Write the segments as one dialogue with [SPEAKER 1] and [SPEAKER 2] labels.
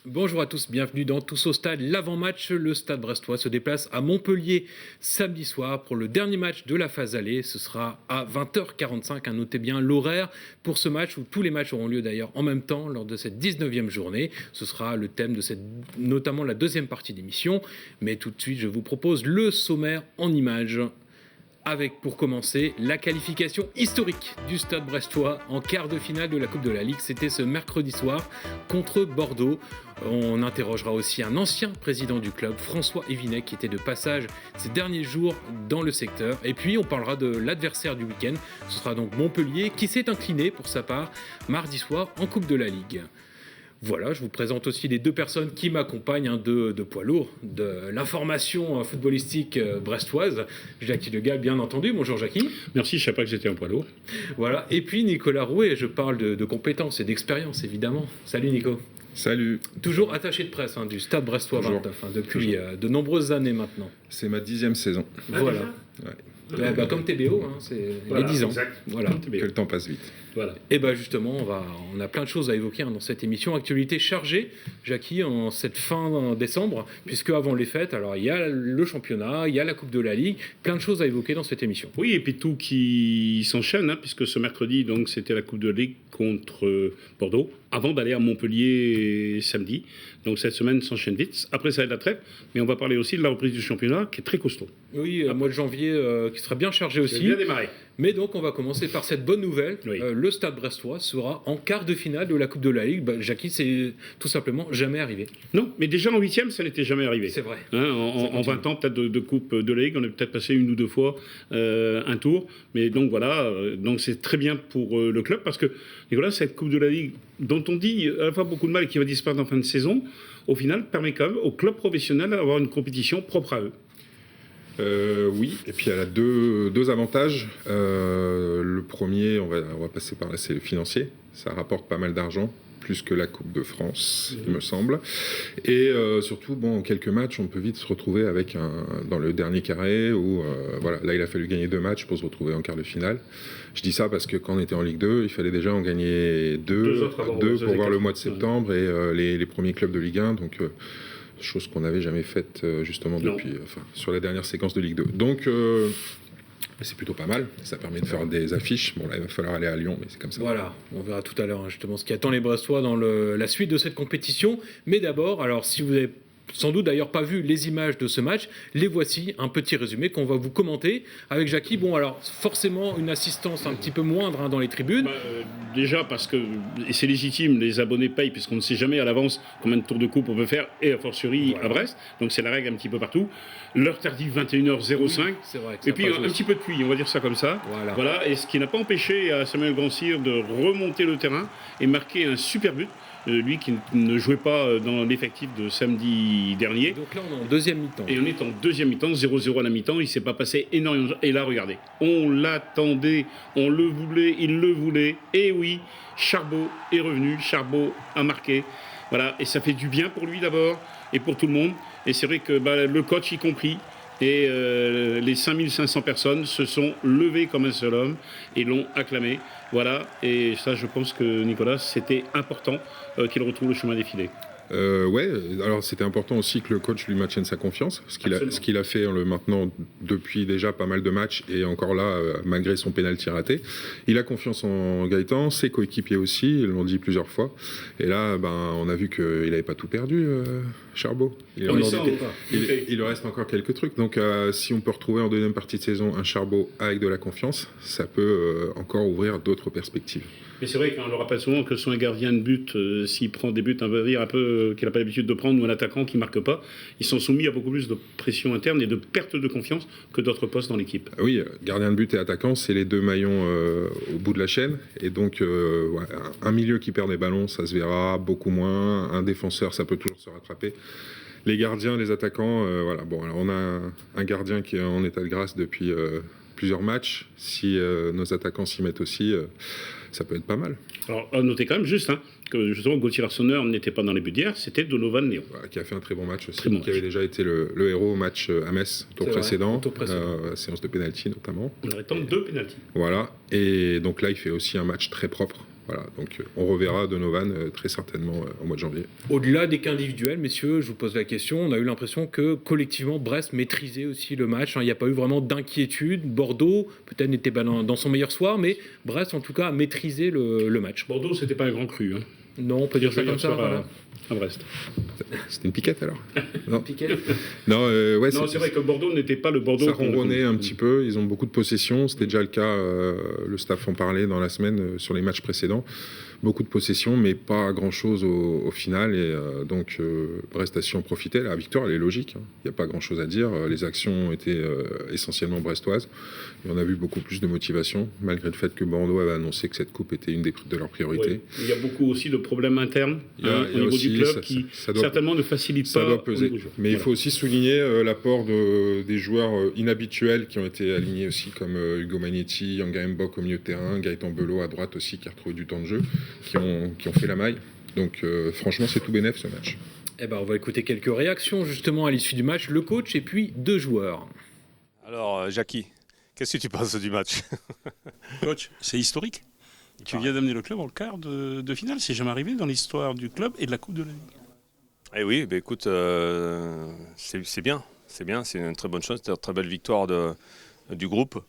[SPEAKER 1] Bonjour à tous, bienvenue dans Tous au Stade, l'avant-match. Le Stade brestois se déplace à Montpellier samedi soir pour le dernier match de la phase aller. Ce sera à 20h45, notez bien l'horaire pour ce match où tous les matchs auront lieu d'ailleurs en même temps lors de cette 19e journée. Ce sera le thème de notamment la deuxième partie d'émission. Mais tout de suite, je vous propose le sommaire en images. Avec pour commencer la qualification historique du Stade brestois en quart de finale de la Coupe de la Ligue. C'était ce mercredi soir contre Bordeaux. On interrogera aussi un ancien président du club, François Evinet, qui était de passage ces derniers jours dans le secteur. Et puis on parlera de l'adversaire du week-end. Ce sera donc Montpellier qui s'est incliné pour sa part mardi soir en Coupe de la Ligue. Voilà, je vous présente aussi les deux personnes qui m'accompagnent, de poids lourd, de l'information footballistique brestoise. Jackie Legal, bien entendu. Bonjour Jackie.
[SPEAKER 2] Merci, je ne savais pas que j'étais un poids lourd.
[SPEAKER 1] Voilà, et puis Nicolas Rouet, je parle de compétences et d'expérience évidemment. Salut Nico.
[SPEAKER 3] Salut.
[SPEAKER 1] Toujours attaché de presse du Stade brestois 29, depuis de nombreuses années maintenant.
[SPEAKER 3] C'est ma 10e saison.
[SPEAKER 1] Voilà.
[SPEAKER 3] Ouais.
[SPEAKER 1] Comme TBO, c'est les 10 ans.
[SPEAKER 2] Exact.
[SPEAKER 1] Voilà.
[SPEAKER 3] Que le temps passe vite.
[SPEAKER 2] Voilà.
[SPEAKER 1] Et justement, on a plein de choses à évoquer dans cette émission. Actualité chargée, Jackie, en cette fin décembre, puisque avant les fêtes, alors il y a le championnat, il y a la Coupe de la Ligue, plein de choses à évoquer dans cette émission.
[SPEAKER 2] Oui, et puis tout qui s'enchaîne, puisque ce mercredi, donc, c'était la Coupe de la Ligue contre Bordeaux, avant d'aller à Montpellier samedi. Donc cette semaine s'enchaîne vite. Après, ça va être la trêve, mais on va parler aussi de la reprise du championnat, qui est très costaud.
[SPEAKER 1] Oui, mois de janvier qui sera bien chargé aussi.
[SPEAKER 2] Bien démarré.
[SPEAKER 1] Mais donc, on va commencer par cette bonne nouvelle.
[SPEAKER 2] Oui.
[SPEAKER 1] Le Stade brestois sera en quart de finale de la Coupe de la Ligue. Jackie, c'est tout simplement jamais arrivé.
[SPEAKER 2] Non, mais déjà en 8e, ça n'était jamais arrivé.
[SPEAKER 1] C'est vrai.
[SPEAKER 2] En 20 ans, peut-être de Coupe de la Ligue, on est peut-être passé une ou deux fois un tour. Mais donc voilà, donc c'est très bien pour le club, parce que, Nicolas, cette Coupe de la Ligue, dont on dit à la fois beaucoup de mal et qui va disparaître en fin de saison, au final, permet quand même aux clubs professionnels d'avoir une compétition propre à eux.
[SPEAKER 3] Oui, et puis elle a deux avantages. Le premier, on va passer par là, c'est le financier. Ça rapporte pas mal d'argent, plus que la Coupe de France, il me semble. Et surtout, en quelques matchs, on peut vite se retrouver dans le dernier carré où, là, il a fallu gagner 2 matchs pour se retrouver en quart de finale. Je dis ça parce que quand on était en Ligue 2, il fallait déjà en gagner deux pour voir le mois de septembre et les premiers clubs de Ligue 1. Donc, chose qu'on n'avait jamais faite justement sur la dernière séquence de Ligue 2. Donc c'est plutôt pas mal, ça permet de faire des affiches. Bon là il va falloir aller à Lyon, mais c'est comme ça.
[SPEAKER 1] Voilà, on verra tout à l'heure justement ce qui attend les Brestois dans la suite de cette compétition. Mais d'abord, alors si vous avez sans doute d'ailleurs pas vu les images de ce match, les voici, un petit résumé qu'on va vous commenter avec Jackie. Bon alors forcément une assistance un petit peu moindre dans les tribunes.
[SPEAKER 2] Déjà parce que, et c'est légitime, les abonnés payent puisqu'on ne sait jamais à l'avance combien de tours de coupe on peut faire, et a fortiori à Brest, donc c'est la règle un petit peu partout. L'heure tardive 21h05,
[SPEAKER 1] oui, c'est vrai que
[SPEAKER 2] et puis un petit peu de pluie, on va dire ça comme ça. Voilà. Et ce qui n'a pas empêché à Samuel Grand-Cyr de remonter le terrain et marquer un super but. Lui qui ne jouait pas dans l'effectif de samedi dernier.
[SPEAKER 1] Donc là, on est en deuxième mi-temps.
[SPEAKER 2] Et on est en deuxième mi-temps, 0-0 à la mi-temps. Il ne s'est pas passé énormément. Et là, regardez, on l'attendait, on le voulait, il le voulait. Et oui, Charbot est revenu, Charbot a marqué. Voilà, et ça fait du bien pour lui d'abord et pour tout le monde. Et c'est vrai que le coach y compris. Et les 5500 personnes se sont levées comme un seul homme et l'ont acclamé. Voilà, et ça, je pense que Nicolas, c'était important qu'il retrouve le chemin défilé.
[SPEAKER 3] Alors c'était important aussi que le coach lui maintienne sa confiance, ce qu'il a fait en le maintenant depuis déjà pas mal de matchs et encore là, malgré son pénalty raté. Il a confiance en Gaëtan, ses coéquipiers aussi, ils l'ont dit plusieurs fois. Et là, on a vu qu'il n'avait pas tout perdu, Charbot. Il lui reste encore quelques trucs. Donc si on peut retrouver en deuxième partie de saison un Charbot avec de la confiance, ça peut encore ouvrir d'autres perspectives.
[SPEAKER 2] Mais c'est vrai qu'on le rappelle souvent que son gardien de but, s'il prend des buts un peu qu'il n'a pas l'habitude de prendre, ou un attaquant qui ne marque pas, ils sont soumis à beaucoup plus de pression interne et de perte de confiance que d'autres postes dans l'équipe.
[SPEAKER 3] Oui, gardien de but et attaquant, c'est les deux maillons au bout de la chaîne. Et donc, un milieu qui perd des ballons, ça se verra beaucoup moins. Un défenseur, ça peut toujours se rattraper. Les gardiens, les attaquants, alors on a un gardien qui est en état de grâce depuis plusieurs matchs. Si nos attaquants s'y mettent aussi, ça peut être pas mal.
[SPEAKER 2] Alors, à noter quand même juste que justement Gauthier Larsonneur n'était pas dans les buts d'hier, c'était Donovan Léon.
[SPEAKER 3] Qui a fait un très bon match aussi, qui avait déjà été le héros au match à Metz, tour précédent, séance de pénalty notamment.
[SPEAKER 2] En arrêtant 2 pénaltys.
[SPEAKER 3] Voilà, et donc là il fait aussi un match très propre. Voilà, donc on reverra Donovan très certainement au mois de janvier.
[SPEAKER 1] Au-delà des cas individuels, messieurs, je vous pose la question, on a eu l'impression que collectivement Brest maîtrisait aussi le match, hein. Il n'y a pas eu vraiment d'inquiétude. Bordeaux peut-être n'était pas dans son meilleur soir, mais Brest en tout cas a maîtrisé le match.
[SPEAKER 2] Bordeaux, c'était pas un grand cru. Hein.
[SPEAKER 1] Non, on peut dire ça comme ça. Voilà.
[SPEAKER 2] À Brest.
[SPEAKER 3] C'était une piquette alors? Non.
[SPEAKER 1] Piquet.
[SPEAKER 3] Non, ouais,
[SPEAKER 2] Non, c'est vrai que Bordeaux n'était pas le Bordeaux.
[SPEAKER 3] Ça ronronnait un petit peu, ils ont beaucoup de possession, c'était déjà le cas, le staff en parlait dans la semaine sur les matchs précédents. Beaucoup de possession, mais pas grand-chose au final. Et donc, Brest a su en profiter. La victoire, elle est logique. Il n'y a pas grand-chose à dire. Les actions étaient essentiellement brestoises. Et on a vu beaucoup plus de motivation, malgré le fait que Bordeaux avait annoncé que cette coupe était une de leurs priorités.
[SPEAKER 2] Oui. Il y a beaucoup aussi de problèmes internes au niveau
[SPEAKER 3] aussi,
[SPEAKER 2] du club qui certainement ne facilite pas.
[SPEAKER 3] Ça doit peser. Mais il faut aussi souligner l'apport des joueurs inhabituels qui ont été alignés aussi, comme Hugo Magnetti, Yanga Mbok au milieu de terrain, Gaëtan Belot à droite aussi, qui a retrouvé du temps de jeu. Qui ont fait la maille. Donc franchement, c'est tout bénef ce match.
[SPEAKER 1] Eh ben, on va écouter quelques réactions justement à l'issue du match, le coach et puis 2 joueurs.
[SPEAKER 4] Alors, Jackie, qu'est-ce que tu penses du match?
[SPEAKER 5] Coach, c'est historique. Tu viens d'amener le club en quart de finale. C'est jamais arrivé dans l'histoire du club et de la Coupe de la Ligue.
[SPEAKER 4] Eh oui, bah écoute, c'est bien. C'est bien, c'est une très bonne chose. C'est une très belle victoire du groupe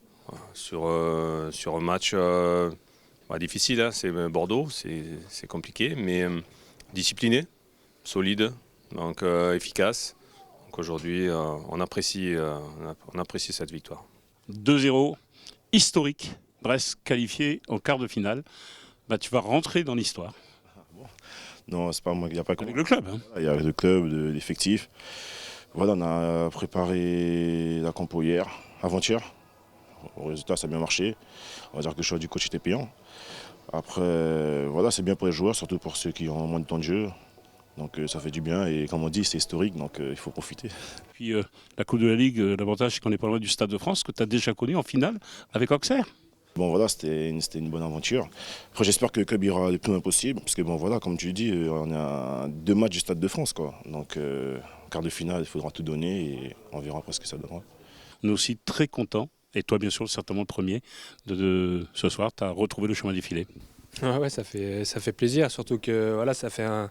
[SPEAKER 4] sur un match difficile. Hein. C'est Bordeaux, c'est compliqué, mais discipliné, solide, donc efficace. Donc aujourd'hui, on apprécie cette victoire.
[SPEAKER 5] 2-0, historique. Brest qualifié en quart de finale. Bah, tu vas rentrer dans l'histoire.
[SPEAKER 6] Non, c'est pas moi, il n'y a pas que
[SPEAKER 5] avec le club. Hein.
[SPEAKER 6] Il y a le club, l'effectif. Voilà, on a préparé la compo avant-hier. Au résultat, ça a bien marché. On va dire que le choix du coach était payant. Après, voilà, c'est bien pour les joueurs, surtout pour ceux qui ont moins de temps de jeu. Donc ça fait du bien et comme on dit, c'est historique, donc il faut profiter.
[SPEAKER 5] Puis la Coupe de la Ligue, l'avantage c'est qu'on n'est pas loin du Stade de France, que tu as déjà connu en finale avec Auxerre.
[SPEAKER 6] Bon voilà, c'était une bonne aventure. Après j'espère que le club ira le plus loin possible, parce que bon voilà, comme tu dis, on a 2 matchs du Stade de France, quoi. Donc en quart de finale, il faudra tout donner et on verra après ce que ça donnera.
[SPEAKER 5] Nous aussi très contents, et toi bien sûr certainement le premier, de ce soir, tu as retrouvé le chemin défilé.
[SPEAKER 7] Ouais, ça fait plaisir, surtout que voilà, ça fait un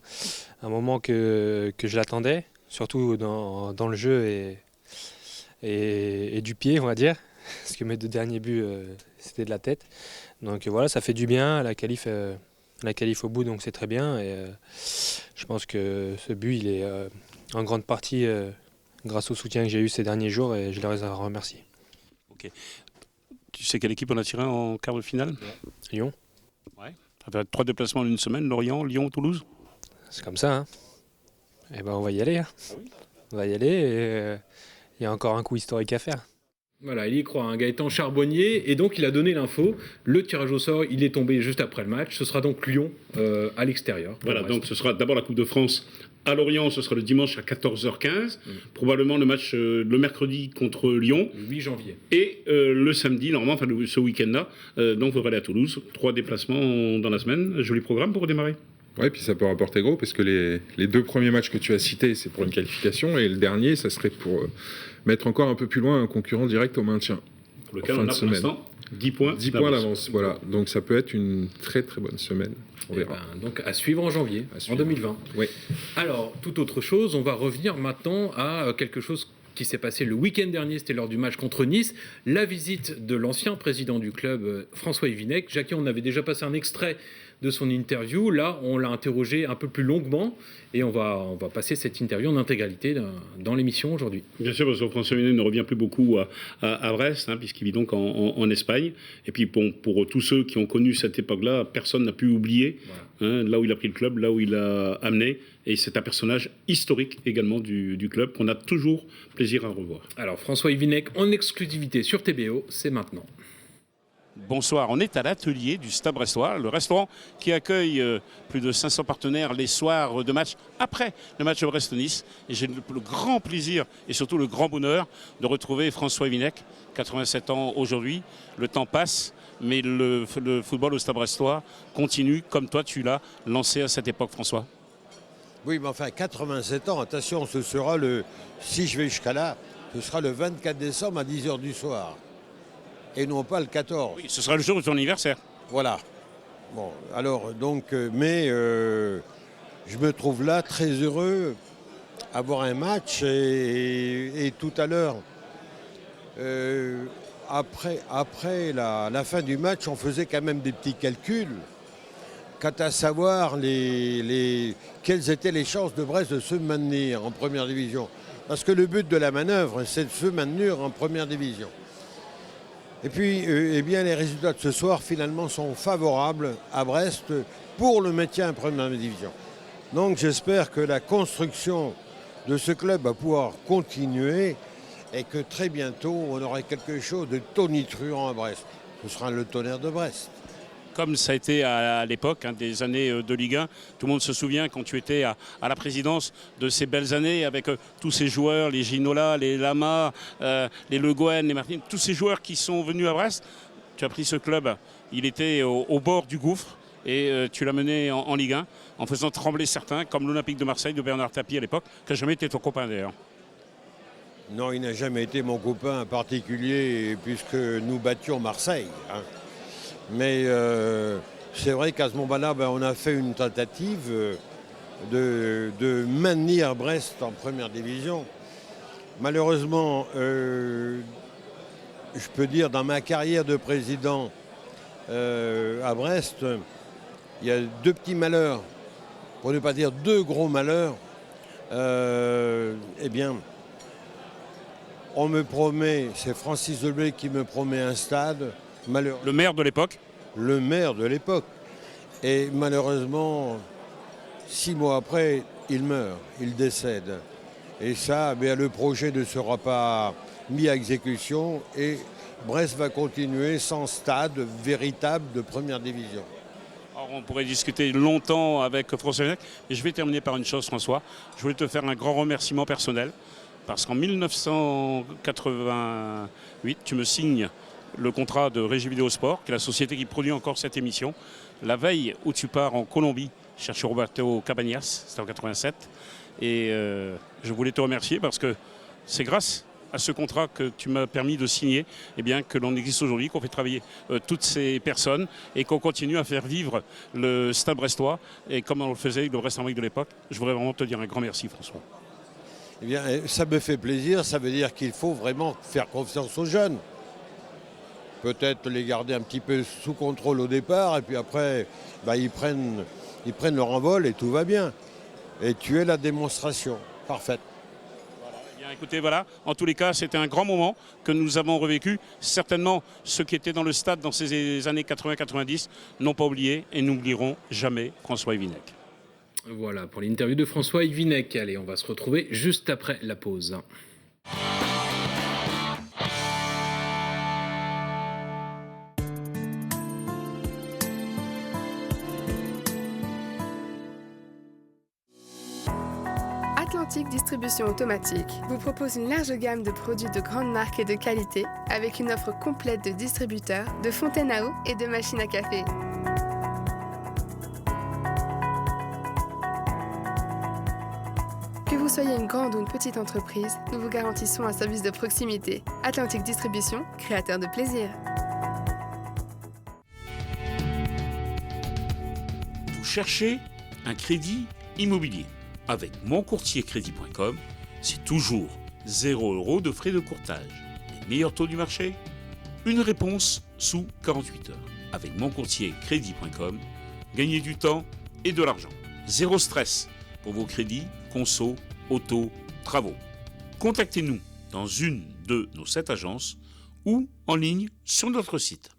[SPEAKER 7] moment que je l'attendais, surtout dans le jeu et du pied, on va dire, parce que mes 2 derniers buts, c'était de la tête. Donc voilà, ça fait du bien, la qualif au bout, donc c'est très bien. Et je pense que ce but, il est en grande partie grâce au soutien que j'ai eu ces derniers jours, et je les remercie.
[SPEAKER 5] Ok. Tu sais quelle équipe on a tiré en quart de finale?
[SPEAKER 7] Lyon.
[SPEAKER 5] Ouais. Ça fait 3 déplacements en une semaine, Lorient, Lyon, Toulouse.
[SPEAKER 7] C'est comme ça, hein. Eh ben on va y aller. Hein. Ah oui. On va y aller et il y a encore un coup historique à faire.
[SPEAKER 1] Voilà, il y croit, hein, Gaëtan Charbonnier, et donc il a donné l'info. Le tirage au sort, il est tombé juste après le match. Ce sera donc Lyon à l'extérieur.
[SPEAKER 2] Voilà, donc ce sera d'abord la Coupe de France à Lorient, ce sera le dimanche à 14h15. Probablement le match le mercredi contre Lyon.
[SPEAKER 1] Le 8 janvier.
[SPEAKER 2] Et le samedi, normalement, enfin ce week-end-là, donc il faudra aller à Toulouse. 3 déplacements dans la semaine. Joli programme pour redémarrer.
[SPEAKER 3] Oui, puis ça peut rapporter gros, parce que les 2 premiers matchs que tu as cités, c'est pour une qualification, et le dernier, ça serait pour mettre encore un peu plus loin un concurrent direct au maintien.
[SPEAKER 2] Pour lequel on a pour l'instant 10 points.
[SPEAKER 3] 10 points d'avance, voilà. Donc ça peut être une très très bonne semaine. On verra.
[SPEAKER 1] Donc à suivre en janvier, en 2020.
[SPEAKER 3] Oui.
[SPEAKER 1] Alors, toute autre chose, on va revenir maintenant à quelque chose qui s'est passé le week-end dernier, c'était lors du match contre Nice, la visite de l'ancien président du club, François Yvinec. Jackie, on avait déjà passé un extrait de son interview. Là, on l'a interrogé un peu plus longuement et on va passer cette interview en intégralité dans l'émission aujourd'hui.
[SPEAKER 2] Bien sûr, parce que François Yvinec ne revient plus beaucoup à Brest, hein, puisqu'il vit donc en Espagne. Et puis pour tous ceux qui ont connu cette époque-là, personne n'a pu oublier là où il a pris le club, là où il a amené. Et c'est un personnage historique également du club qu'on a toujours plaisir à revoir.
[SPEAKER 1] Alors François Yvinec en exclusivité sur TBO, c'est maintenant.
[SPEAKER 5] Bonsoir, on est à l'atelier du Stade brestois, le restaurant qui accueille plus de 500 partenaires les soirs de match après le match de Brest-Nice. Et j'ai le grand plaisir et surtout le grand bonheur de retrouver François Yvinec, 87 ans aujourd'hui. Le temps passe, mais le football au Stade brestois continue comme toi tu l'as lancé à cette époque, François.
[SPEAKER 8] Oui, mais enfin 87 ans, attention, ce sera si je vais jusqu'à là, ce sera le 24 décembre à 10h du soir. Et non pas le 14.
[SPEAKER 5] Oui, ce sera le jour de ton anniversaire.
[SPEAKER 8] Voilà. Bon, alors, donc, je me trouve là très heureux à voir un match et tout à l'heure, après la fin du match, on faisait quand même des petits calculs quant à savoir quelles étaient les chances de Brest de se maintenir en première division. Parce que le but de la manœuvre, c'est de se maintenir en première division. Et puis, les résultats de ce soir, finalement, sont favorables à Brest pour le maintien en première division. Donc, j'espère que la construction de ce club va pouvoir continuer et que très bientôt, on aura quelque chose de tonitruant à Brest. Ce sera le Tonnerre de Brest.
[SPEAKER 5] Comme ça a été à l'époque des années de Ligue 1. Tout le monde se souvient quand tu étais à la présidence de ces belles années avec tous ces joueurs, les Ginola, les Lama, les Le Guen, les Martin, tous ces joueurs qui sont venus à Brest. Tu as pris ce club, il était au bord du gouffre et tu l'as mené en Ligue 1 en faisant trembler certains, comme l'Olympique de Marseille de Bernard Tapie à l'époque, qui n'a jamais été ton copain d'ailleurs.
[SPEAKER 8] Non, il n'a jamais été mon copain en particulier puisque nous battions Marseille. Mais c'est vrai qu'à ce moment-là, on a fait une tentative de maintenir Brest en première division. Malheureusement, je peux dire, dans ma carrière de président à Brest, il y a 2 petits malheurs, pour ne pas dire 2 gros malheurs. On me promet, c'est Francis Deblé qui me promet un stade.
[SPEAKER 5] Le maire de l'époque.
[SPEAKER 8] Le maire de l'époque. Et malheureusement, 6 mois après, il meurt, il décède. Et ça, le projet ne sera pas mis à exécution et Brest va continuer sans stade véritable de première division.
[SPEAKER 5] Alors, on pourrait discuter longtemps avec François Vinec, mais je vais terminer par une chose, François. Je voulais te faire un grand remerciement personnel, parce qu'en 1988, tu me signes le contrat de Régie Vidéo Sport, qui est la société qui produit encore cette émission. La veille où tu pars en Colombie, chercher Roberto Cabañas, c'était en 87. Et je voulais te remercier parce que c'est grâce à ce contrat que tu m'as permis de signer, que l'on existe aujourd'hui, qu'on fait travailler toutes ces personnes et qu'on continue à faire vivre le Stade brestois. Et comme on le faisait avec le Brest en Ligue de l'époque, je voudrais vraiment te dire un grand merci, François.
[SPEAKER 8] Ça me fait plaisir, ça veut dire qu'il faut vraiment faire confiance aux jeunes. Peut-être les garder un petit peu sous contrôle au départ, et puis après, ils prennent leur envol et tout va bien. Et tu es la démonstration parfaite.
[SPEAKER 5] Écoutez, voilà, en tous les cas, c'était un grand moment que nous avons revécu. Certainement, ceux qui étaient dans le stade dans ces années 80-90 n'ont pas oublié et n'oublieront jamais François Yvinec.
[SPEAKER 1] Voilà pour l'interview de François Yvinec. Allez, on va se retrouver juste après la pause.
[SPEAKER 9] Atlantique Distribution Automatique vous propose une large gamme de produits de grandes marques et de qualité avec une offre complète de distributeurs, de fontaines à eau et de machines à café. Que vous soyez une grande ou une petite entreprise, nous vous garantissons un service de proximité. Atlantique Distribution, créateur de plaisir.
[SPEAKER 5] Vous cherchez un crédit immobilier? Avec moncourtiercrédit.com, c'est toujours 0 € de frais de courtage. Les meilleurs taux du marché? Une réponse sous 48 heures. Avec moncourtiercrédit.com, gagnez du temps et de l'argent. Zéro stress pour vos crédits, conso, auto, travaux. Contactez-nous dans une de nos 7 agences ou en ligne sur notre site.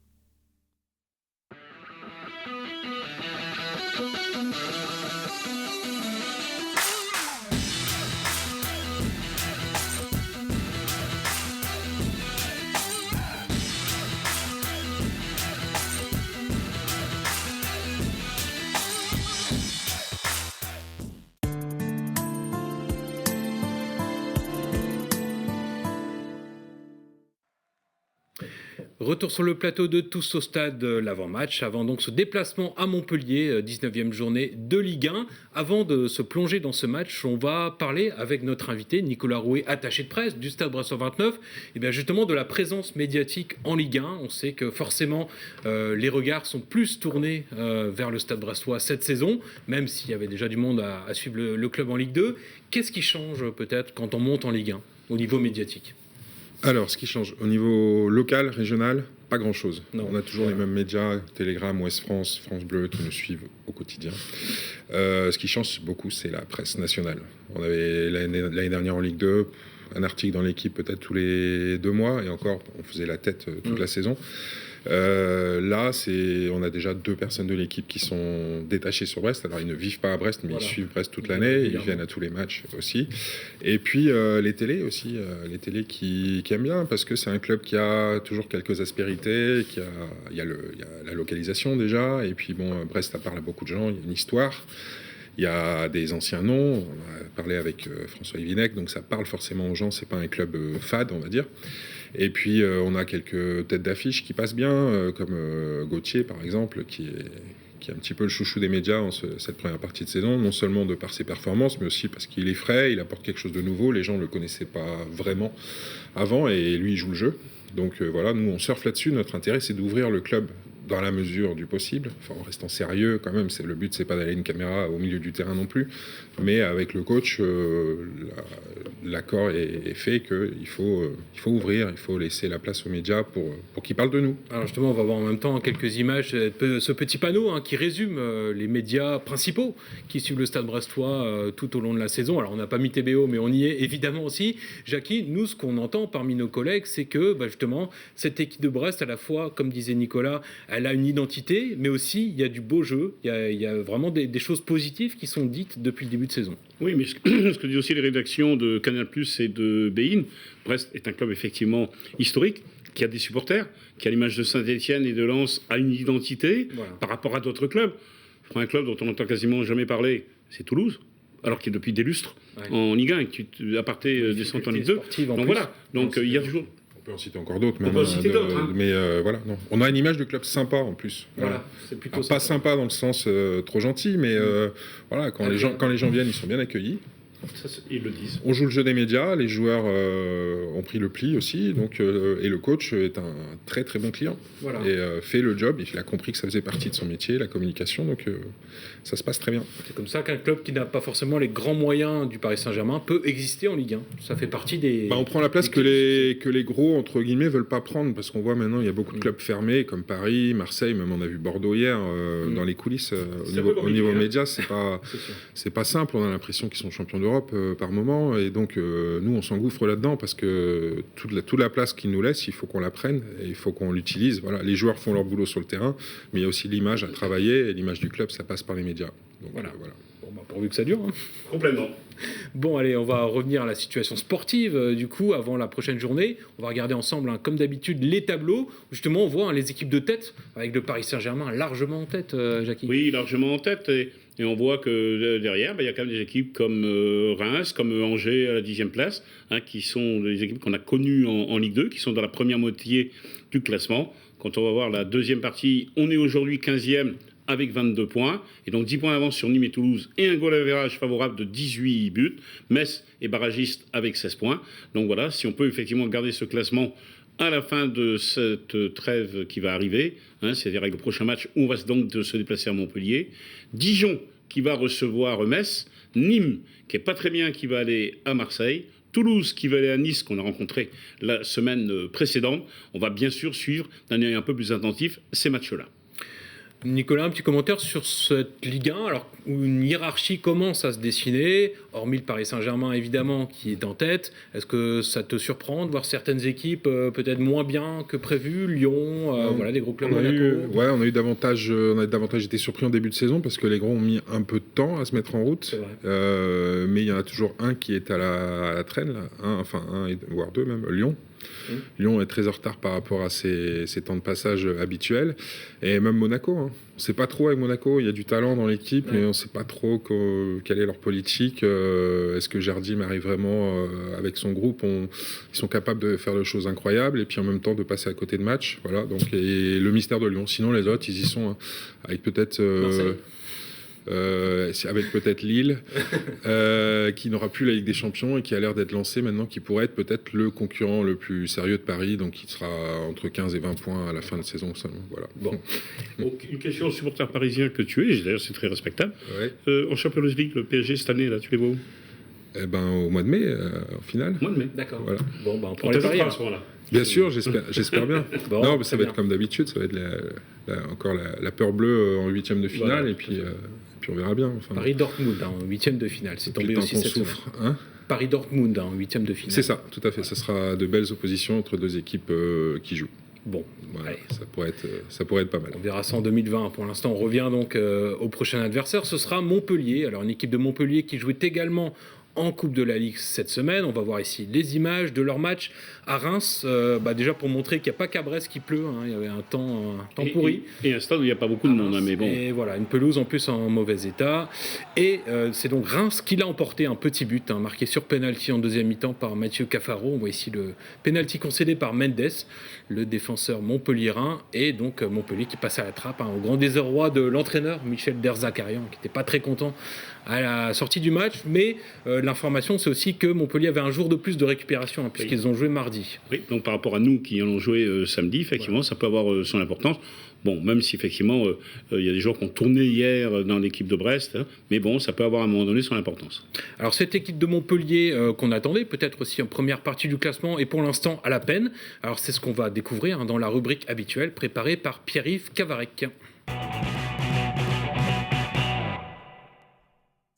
[SPEAKER 1] Retour sur le plateau de Tous au Stade, l'avant-match, avant donc ce déplacement à Montpellier, 19e journée de Ligue 1. Avant de se plonger dans ce match, on va parler avec notre invité, Nicolas Rouet, attaché de presse du Stade Brestois 29, et bien justement de la présence médiatique en Ligue 1. On sait que forcément les regards sont plus tournés vers le Stade Brestois cette saison, même s'il y avait déjà du monde à suivre le club en Ligue 2. Qu'est-ce qui change peut-être quand on monte en Ligue 1 au niveau médiatique ?
[SPEAKER 3] Alors, ce qui change au niveau local, régional, pas grand-chose.
[SPEAKER 1] Non.
[SPEAKER 3] On a toujours les mêmes médias, Télégramme, Ouest France, France Bleu, qui nous suivent au quotidien. Ce qui change beaucoup, c'est la presse nationale. On avait l'année dernière en Ligue 2, un article dans l'équipe peut-être tous les 2 mois, et encore, on faisait la tête toute la saison. Là, on a déjà 2 personnes de l'équipe qui sont détachées sur Brest. Alors, ils ne vivent pas à Brest, mais ils suivent Brest toute l'année. Ils viennent à tous les matchs aussi. Et puis, les télés aussi. Les télés qui aiment bien, parce que c'est un club qui a toujours quelques aspérités. Il y a la localisation déjà. Et puis, bon, Brest, ça parle à beaucoup de gens. Il y a une histoire. Il y a des anciens noms. On a parlé avec François Yvinec, donc ça parle forcément aux gens. C'est pas un club fade, on va dire. Et puis, on a quelques têtes d'affiche qui passent bien, comme Gauthier, par exemple, qui est un petit peu le chouchou des médias en cette première partie de saison, non seulement de par ses performances, mais aussi parce qu'il est frais, il apporte quelque chose de nouveau. Les gens ne le connaissaient pas vraiment avant, et lui, il joue le jeu. Donc voilà, nous, on surfe là-dessus. Notre intérêt, c'est d'ouvrir le club dans la mesure du possible, enfin, en restant sérieux quand même. Le but, c'est pas d'aller une caméra au milieu du terrain non plus, mais avec le coach, l'accord est fait qu'il faut ouvrir, il faut laisser la place aux médias pour qu'ils parlent de nous.
[SPEAKER 1] Alors justement, on va voir en même temps quelques images, ce petit panneau qui résume les médias principaux qui suivent le Stade Brestois tout au long de la saison. Alors on n'a pas mis TBO, mais on y est évidemment aussi. Jackie, nous, ce qu'on entend parmi nos collègues, c'est que justement, cette équipe de Brest, à la fois, comme disait Nicolas, elle a une identité, mais aussi il y a du beau jeu, il y a vraiment des choses positives qui sont dites depuis le début de saison.
[SPEAKER 2] Oui, mais ce que disent aussi les rédactions de Canal+ et de Bein, Brest est un club effectivement historique, qui a des supporters, qui à l'image de Saint-Etienne et de Lens a une identité par rapport à d'autres clubs. Je prends un club dont on n'entend quasiment jamais parler, c'est Toulouse, alors qu'il est depuis des lustres en Ligue 1 et que à partir descente en Ligue 2. Donc voilà, donc il y a toujours...
[SPEAKER 3] On peut en citer encore d'autres,
[SPEAKER 2] on peut en citer d'autres,
[SPEAKER 3] mais voilà, non. On a une image de club sympa en plus.
[SPEAKER 1] Voilà, c'est plutôt
[SPEAKER 3] pas sympa dans le sens trop gentil, mais voilà, quand les gens viennent, ils sont bien accueillis.
[SPEAKER 2] Ça, ils le disent.
[SPEAKER 3] On joue le jeu des médias, les joueurs ont pris le pli aussi, donc, et le coach est un très très bon client.
[SPEAKER 1] Voilà.
[SPEAKER 3] Et fait le job, il a compris que ça faisait partie de son métier, la communication, donc ça se passe très bien.
[SPEAKER 1] C'est comme ça qu'un club qui n'a pas forcément les grands moyens du Paris Saint-Germain peut exister en Ligue 1. Ça fait partie des...
[SPEAKER 3] on prend la place que les gros, entre guillemets, veulent pas prendre, parce qu'on voit maintenant, il y a beaucoup de clubs fermés, comme Paris, Marseille, même on a vu Bordeaux hier, dans les coulisses, au niveau médias, c'est pas simple, on a l'impression qu'ils sont champions d'Europe par moment, et donc nous on s'engouffre là-dedans parce que toute la place qu'ils nous laissent, il faut qu'on la prenne et il faut qu'on l'utilise. Voilà, les joueurs font leur boulot sur le terrain, mais il y a aussi l'image à travailler, et l'image du club, ça passe par les médias. Donc, voilà.
[SPEAKER 1] Bon, pourvu que ça dure.
[SPEAKER 2] Complètement.
[SPEAKER 1] Bon, allez, on va revenir à la situation sportive. Du coup, avant la prochaine journée, on va regarder ensemble, comme d'habitude, les tableaux. Justement, on voit les équipes de tête, avec le Paris Saint-Germain largement en tête, Jackie.
[SPEAKER 2] Oui, largement en tête. Et on voit que derrière, il y a quand même des équipes comme Reims, comme Angers à la 10e place, qui sont des équipes qu'on a connues en Ligue 2, qui sont dans la première moitié du classement. Quand on va voir la deuxième partie, on est aujourd'hui 15e avec 22 points, et donc 10 points d'avance sur Nîmes et Toulouse, et un goal average favorable de 18 buts. Metz est barragiste avec 16 points. Donc voilà, si on peut effectivement garder ce classement à la fin de cette trêve qui va arriver, c'est-à-dire avec le prochain match où on va donc se déplacer à Montpellier, Dijon qui va recevoir Metz, Nîmes qui est pas très bien, qui va aller à Marseille, Toulouse qui va aller à Nice, qu'on a rencontré la semaine précédente. On va bien sûr suivre d'un œil un peu plus attentif ces matchs-là.
[SPEAKER 1] Nicolas, un petit commentaire sur cette Ligue 1, alors où une hiérarchie commence à se dessiner, hormis le Paris Saint-Germain évidemment qui est en tête. Est-ce que ça te surprend de voir certaines équipes peut-être moins bien que prévu, Lyon, voilà, des gros clubs Monaco?
[SPEAKER 3] On a davantage été surpris en début de saison parce que les gros ont mis un peu de temps à se mettre en route. Mais il y en a toujours un qui est à la traîne, là. Un, voire deux même, Lyon. Lyon est très en retard par rapport à ses temps de passage habituels. Et même Monaco. On ne sait pas trop avec Monaco. Il y a du talent dans l'équipe, mais on ne sait pas trop quelle est leur politique. Est-ce que Jardim arrive vraiment avec son groupe Ils sont capables de faire des choses incroyables et puis en même temps de passer à côté de matchs. Voilà, donc, et le mystère de Lyon. Sinon, les autres, ils y sont. Avec peut-être... avec peut-être Lille, qui n'aura plus la Ligue des Champions et qui a l'air d'être lancé maintenant, qui pourrait être peut-être le concurrent le plus sérieux de Paris, donc il sera entre 15 et 20 points à la fin de saison seulement. Voilà.
[SPEAKER 2] Bon. Donc, une question au supporter parisien que tu es, d'ailleurs c'est très respectable. En Champions League, le PSG cette année, là, tu les vois où?
[SPEAKER 3] Au mois de mai, en finale.
[SPEAKER 2] Au mois de mai.
[SPEAKER 1] D'accord.
[SPEAKER 3] Voilà.
[SPEAKER 1] Bon, on prend les paris à ce moment-là.
[SPEAKER 3] Bien sûr, j'espère bien.
[SPEAKER 1] Bon,
[SPEAKER 3] non, mais ça va être comme d'habitude, ça va être encore la peur bleue en 8e de finale, et puis on verra bien. Enfin,
[SPEAKER 1] Paris-Dortmund en 8e de finale, c'est tombé aussi cette semaine. Paris-Dortmund en 8e de finale.
[SPEAKER 3] C'est ça, tout à fait. Ça sera de belles oppositions entre deux équipes qui jouent.
[SPEAKER 1] Bon,
[SPEAKER 3] voilà, ça pourrait être pas mal.
[SPEAKER 1] On verra ça en 2020. Pour l'instant, on revient donc au prochain adversaire. Ce sera Montpellier. Alors, une équipe de Montpellier qui jouait également en Coupe de la Ligue cette semaine. On va voir ici les images de leur match à Reims. Déjà pour montrer qu'il n'y a pas qu'à Brest qui pleut. Il y avait un temps pourri.
[SPEAKER 2] Et un stade où il n'y a pas beaucoup de monde. Mais bon.
[SPEAKER 1] Et voilà, une pelouse en plus en mauvais état. Et c'est donc Reims qui l'a emporté, un petit but, marqué sur penalty en deuxième mi-temps par Mathieu Cafaro. On voit ici le penalty concédé par Mendes, le défenseur montpelliérain. Et donc Montpellier qui passe à la trappe, au grand désarroi de l'entraîneur Michel Derzakarian, qui n'était pas très content à la sortie du match. Mais l'information, c'est aussi que Montpellier avait un jour de plus de récupération, puisqu'ils ont joué mardi.
[SPEAKER 2] Oui, donc par rapport à nous qui en ont joué samedi, effectivement, ça peut avoir son importance. Bon, même si effectivement, il y a des joueurs qui ont tourné hier dans l'équipe de Brest, mais bon, ça peut avoir à un moment donné son importance.
[SPEAKER 1] Alors cette équipe de Montpellier qu'on attendait peut-être aussi en première partie du classement est pour l'instant à la peine. Alors c'est ce qu'on va découvrir dans la rubrique habituelle préparée par Pierre-Yves Cavarec.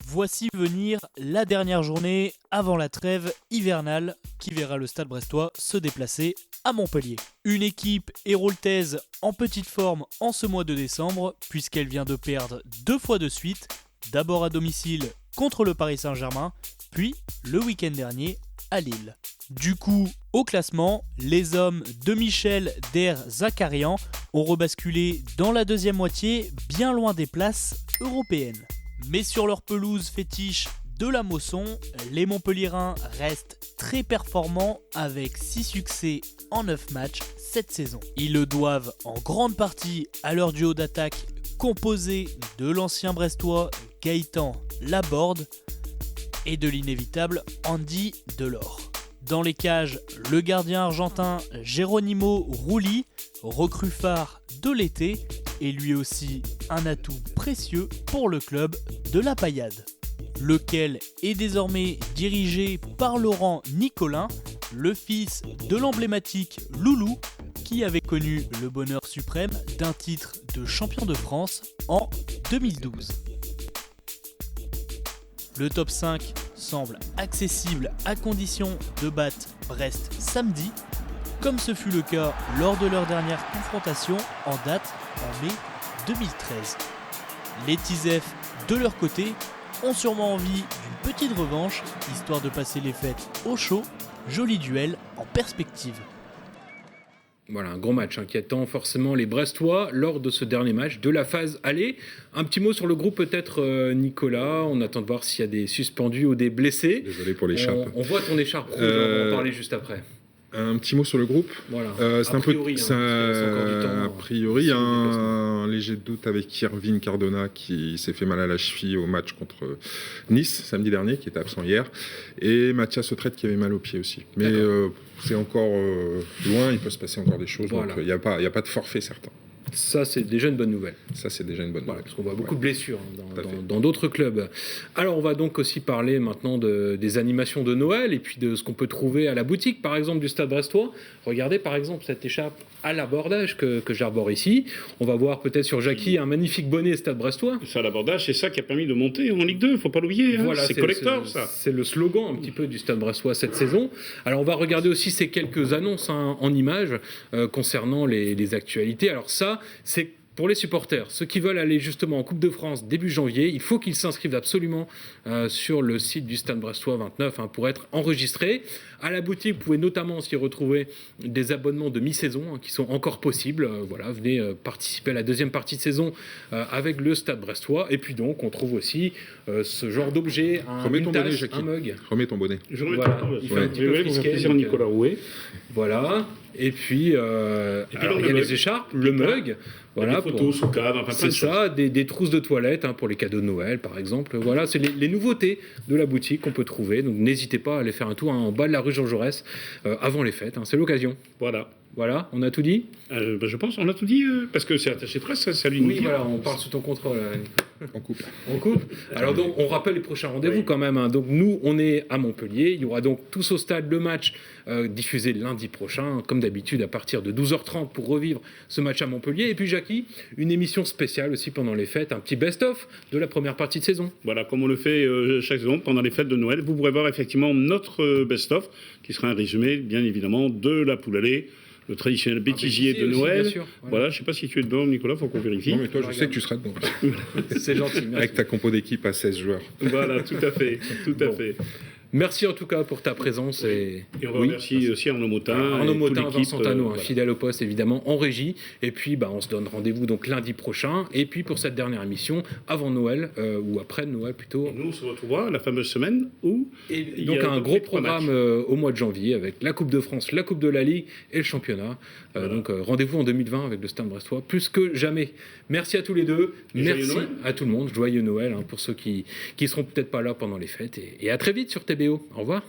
[SPEAKER 10] Voici venir la dernière journée avant la trêve hivernale qui verra le Stade brestois se déplacer à Montpellier. Une équipe héroltaise en petite forme en ce mois de décembre puisqu'elle vient de perdre 2 fois de suite, d'abord à domicile contre le Paris Saint-Germain, puis le week-end dernier à Lille. Du coup, au classement, les hommes de Michel Derzakarian ont rebasculé dans la deuxième moitié bien loin des places européennes. Mais sur leur pelouse fétiche de la Mosson, les Montpelliérains restent très performants avec 6 succès en 9 matchs cette saison. Ils le doivent en grande partie à leur duo d'attaque composé de l'ancien brestois Gaëtan Laborde et de l'inévitable Andy Delors. Dans les cages, le gardien argentin Geronimo Rulli, recrue phare de l'été, est lui aussi un atout précieux pour le club de la Paillade, lequel est désormais dirigé par Laurent Nicolin, le fils de l'emblématique Loulou, qui avait connu le bonheur suprême d'un titre de champion de France en 2012. Le top 5 semble accessible à condition de battre Brest samedi, comme ce fut le cas lors de leur dernière confrontation en date en mai 2013. Les Tisef, de leur côté, ont sûrement envie d'une petite revanche, histoire de passer les fêtes au chaud. Joli duel en perspective.
[SPEAKER 1] Voilà, un gros match qui attend forcément les Brestois lors de ce dernier match de la phase aller. Un petit mot sur le groupe peut-être, Nicolas. On attend de voir s'il y a des suspendus ou des blessés.
[SPEAKER 3] Désolé pour l'écharpe.
[SPEAKER 1] On voit ton écharpe rouge, on va en parler juste après.
[SPEAKER 3] Un petit mot sur le groupe.
[SPEAKER 1] Voilà.
[SPEAKER 3] C'est un peu. A priori, il y a un léger doute avec Irvine Cardona qui s'est fait mal à la cheville au match contre Nice samedi dernier, qui était absent hier, et Mathias Autrette qui avait mal au pied aussi. Mais c'est encore loin, il peut se passer encore des choses. Voilà. Donc il n'y a pas de forfait certain.
[SPEAKER 1] Ça, c'est déjà une bonne nouvelle.
[SPEAKER 3] Ça, c'est déjà une bonne nouvelle.
[SPEAKER 1] Parce qu'on voit beaucoup de blessures dans d'autres clubs. Alors, on va donc aussi parler maintenant des animations de Noël et puis de ce qu'on peut trouver à la boutique, par exemple, du Stade brestois. Regardez, par exemple, cette écharpe à l'abordage que j'arbore ici. On va voir peut-être sur Jackie un magnifique bonnet Stade brestois.
[SPEAKER 2] Ça, l'abordage, c'est ça qui a permis de monter en Ligue 2, il ne faut pas l'oublier. Voilà, c'est collector, ça.
[SPEAKER 1] C'est le slogan un petit peu du Stade brestois cette saison. Alors, on va regarder aussi ces quelques annonces en images concernant les actualités. Alors ça, c'est Pour les supporters, ceux qui veulent aller justement en Coupe de France début janvier, il faut qu'ils s'inscrivent absolument sur le site du Stade Brestois 29 pour être enregistrés. À la boutique, vous pouvez notamment aussi retrouver des abonnements de mi-saison qui sont encore possibles. Voilà, venez participer à la deuxième partie de saison avec le Stade Brestois. Et puis donc, on trouve aussi ce genre d'objet, une tasse, un mug.
[SPEAKER 3] Remets ton bonnet.
[SPEAKER 1] Voilà, il fait un petit peu frisquet,
[SPEAKER 2] plaisir Nicolas Rouet.
[SPEAKER 1] Voilà. Et puis, alors, il y a les écharpes, le mug. Voilà,
[SPEAKER 2] des photos sous cadre, enfin plein de
[SPEAKER 1] c'est ça, des trousses de toilette pour les cadeaux de Noël, par exemple. Voilà, c'est les nouveautés de la boutique qu'on peut trouver. Donc n'hésitez pas à aller faire un tour en bas de la rue Jean Jaurès avant les fêtes. C'est l'occasion. Voilà, on a tout dit.
[SPEAKER 2] Je pense, on a tout dit, parce que c'est attaché de presse, ça lui nous dit.
[SPEAKER 1] Oui, voilà, on parle sous ton contrôle.
[SPEAKER 3] On coupe.
[SPEAKER 1] On coupe. Alors donc, on rappelle les prochains rendez-vous quand même. Donc nous, on est à Montpellier. Il y aura donc tous au stade le match diffusé lundi prochain, comme d'habitude à partir de 12h30 pour revivre ce match à Montpellier. Et puis Jackie, une émission spéciale aussi pendant les fêtes, un petit best-of de la première partie de saison.
[SPEAKER 2] Voilà, comme on le fait chaque saison pendant les fêtes de Noël, vous pourrez voir effectivement notre best-of, qui sera un résumé, bien évidemment, de la poule allée. Le traditionnel bêtisier de Noël. Aussi, voilà, je ne sais pas si tu es dedans, Nicolas, il faut qu'on vérifie.
[SPEAKER 3] Non, mais toi, je sais que tu seras dedans.
[SPEAKER 1] C'est gentil. Merci.
[SPEAKER 3] Avec ta compo d'équipe à 16 joueurs.
[SPEAKER 2] Voilà, tout à fait.
[SPEAKER 1] Merci en tout cas pour ta présence. Et
[SPEAKER 2] on remercie aussi Arnaud Motin,
[SPEAKER 1] Vincent Tano, fidèle au poste évidemment, en régie. Et puis on se donne rendez-vous donc lundi prochain. Et puis pour cette dernière émission, avant Noël, ou après Noël plutôt.
[SPEAKER 2] Et nous on se retrouvera la fameuse semaine où
[SPEAKER 1] il y a un gros programme au mois de janvier avec la Coupe de France, la Coupe de la Ligue et le championnat. Donc rendez-vous en 2020 avec le Stade Brestois, plus que jamais. Merci à tous les deux. Merci à tout le monde. Joyeux Noël pour ceux qui seront peut-être pas là pendant les fêtes. Et à très vite sur TBO. Au revoir.